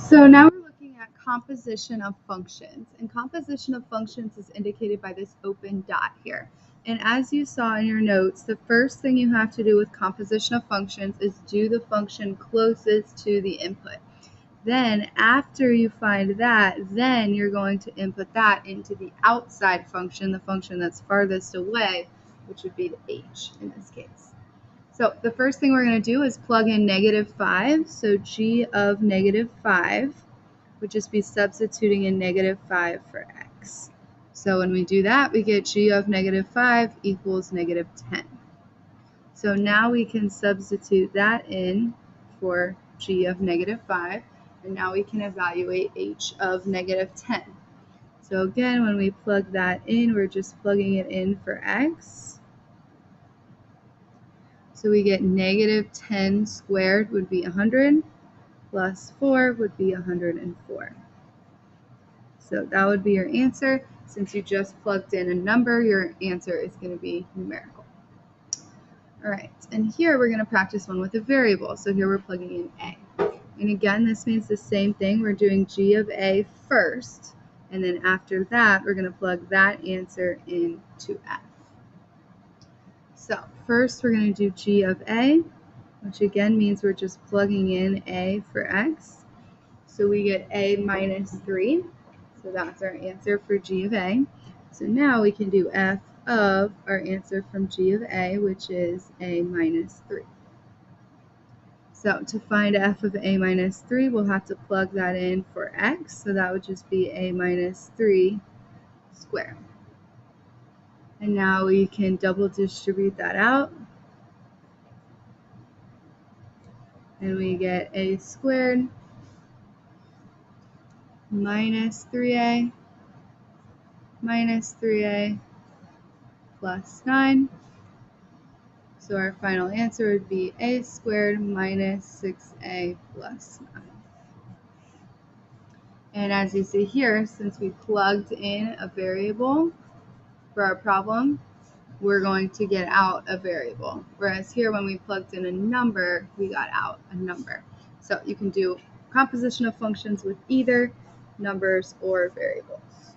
So now we're looking at composition of functions. And composition of functions is indicated by this open dot here. And as you saw in your notes, the first thing you have to do with composition of functions is do the function closest to the input. Then after you find that, then you're going to input that into the outside function, the function that's farthest away, which would be the h in this case. So the first thing we're going to do is plug in -5. So g of -5 would just be substituting in -5 for x. So when we do that, we get g of -5 equals -10. So now we can substitute that in for g of -5, and now we can evaluate h of -10. So again, when we plug that in, we're just plugging it in for x. So we get -10 squared would be 100, plus 4 would be 104. So that would be your answer. Since you just plugged in a number, your answer is going to be numerical. All right, and here we're going to practice one with a variable. So here we're plugging in a. And again, this means the same thing. We're doing g of a first, and then after that, we're going to plug that answer into f. So first we're going to do g of a, which again means we're just plugging in a for x. So we get a minus 3. So that's our answer for g of a. So now we can do f of our answer from g of a, which is a minus 3. So to find f of a minus 3, we'll have to plug that in for x. So that would just be a minus 3 squared. And now we can double distribute that out. And we get a squared minus 3a plus 9. So our final answer would be a squared minus 6a plus 9. And as you see here, since we plugged in a variable for our problem, we're going to get out a variable. Whereas here, when we plugged in a number, we got out a number. So you can do composition of functions with either numbers or variables.